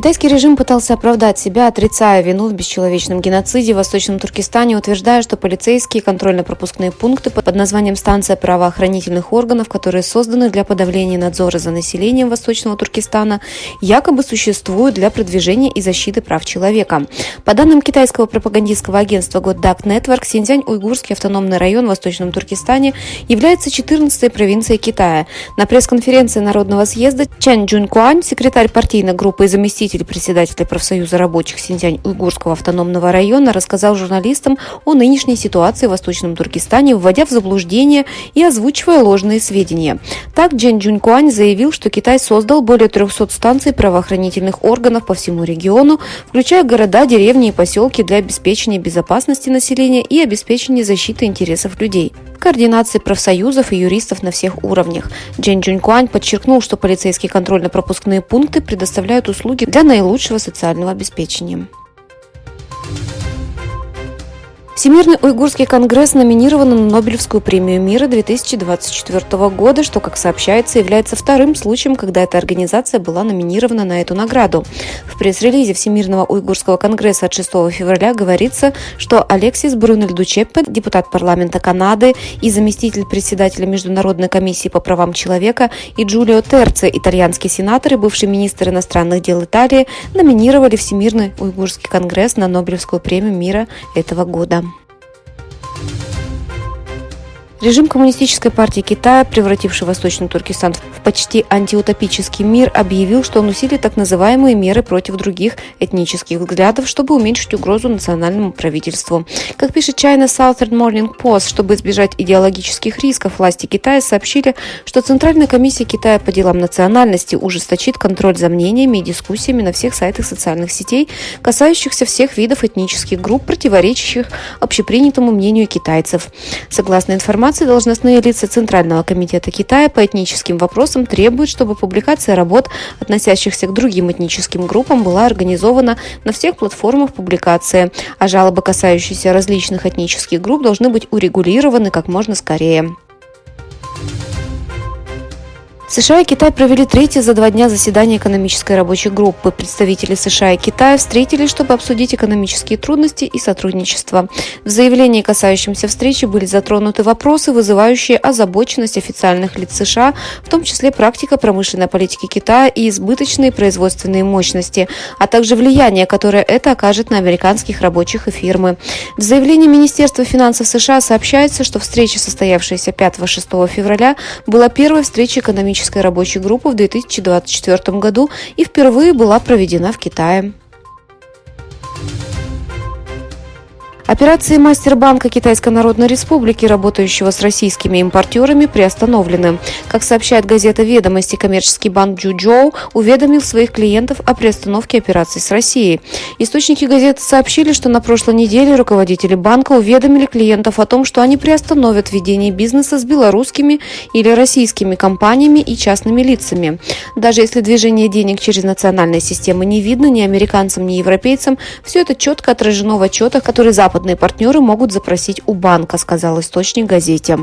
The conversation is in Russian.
Китайский режим пытался оправдать себя, отрицая вину в бесчеловечном геноциде в Восточном Туркестане, утверждая, что полицейские контрольно-пропускные пункты под названием «Станция правоохранительных органов», которые созданы для подавления надзора за населением Восточного Туркестана, якобы существуют для продвижения и защиты прав человека. По данным китайского пропагандистского агентства Goddaq Network, Синьцзянь-Уйгурский автономный район в Восточном Туркестане является 14-й провинцией Китая. На пресс-конференции Народного съезда Чан Чжунькуань, секретарь партийной группы и заместитель председателя профсоюза рабочих Синьцзянь-Уйгурского автономного района, рассказал журналистам о нынешней ситуации в Восточном Туркестане, вводя в заблуждение и озвучивая ложные сведения. Так, Чжан Чжунькуань заявил, что Китай создал более 300 станций правоохранительных органов по всему региону, включая города, деревни и поселки для обеспечения безопасности населения и обеспечения защиты интересов людей, координации профсоюзов и юристов на всех уровнях. Чжан Чжунькуань подчеркнул, что полицейские контрольно-пропускные пункты предоставляют услуги для наилучшего социального обеспечения. Всемирный уйгурский конгресс номинирован на Нобелевскую премию мира 2024 года, что, как сообщается, является вторым случаем, когда эта организация была номинирована на эту награду. В пресс-релизе Всемирного уйгурского конгресса от 6 февраля говорится, что Алексис Брунель-Дучеппе, депутат парламента Канады и заместитель председателя Международной комиссии по правам человека, и Джулио Терци, итальянский сенатор и бывший министр иностранных дел Италии, номинировали Всемирный уйгурский конгресс на Нобелевскую премию мира этого года. Режим Коммунистической партии Китая, превративший Восточный Туркестан в почти антиутопический мир, объявил, что он усилит так называемые меры против других этнических взглядов, чтобы уменьшить угрозу национальному правительству. Как пишет China Southern Morning Post, чтобы избежать идеологических рисков, власти Китая сообщили, что Центральная комиссия Китая по делам национальности ужесточит контроль за мнениями и дискуссиями на всех сайтах социальных сетей, касающихся всех видов этнических групп, противоречащих общепринятому мнению китайцев. Согласно информации, должностные лица Центрального комитета Китая по этническим вопросам требуют, чтобы публикация работ, относящихся к другим этническим группам, была организована на всех платформах публикации, а жалобы, касающиеся различных этнических групп, должны быть урегулированы как можно скорее. США и Китай провели третье за 2 дня заседание экономической рабочей группы. Представители США и Китая встретились, чтобы обсудить экономические трудности и сотрудничество. В заявлении, касающемся встречи, были затронуты вопросы, вызывающие озабоченность официальных лиц США, в том числе практика промышленной политики Китая и избыточные производственные мощности, а также влияние, которое это окажет на американских рабочих и фирмы. В заявлении Министерства финансов США сообщается, что встреча, состоявшаяся 5-6 февраля, была первой встречей экономической рабочей группы в 2024 году и впервые была проведена в Китае. Операции Мастербанка Китайской Народной Республики, работающего с российскими импортерами, приостановлены. Как сообщает газета «Ведомости», коммерческий банк Чжучжоу уведомил своих клиентов о приостановке операций с Россией. Источники газеты сообщили, что на прошлой неделе руководители банка уведомили клиентов о том, что они приостановят ведение бизнеса с белорусскими или российскими компаниями и частными лицами. Даже если движение денег через национальные системы не видно ни американцам, ни европейцам, все это четко отражено в отчетах, которые западные партнеры могут запросить у банка, сказал источник газете.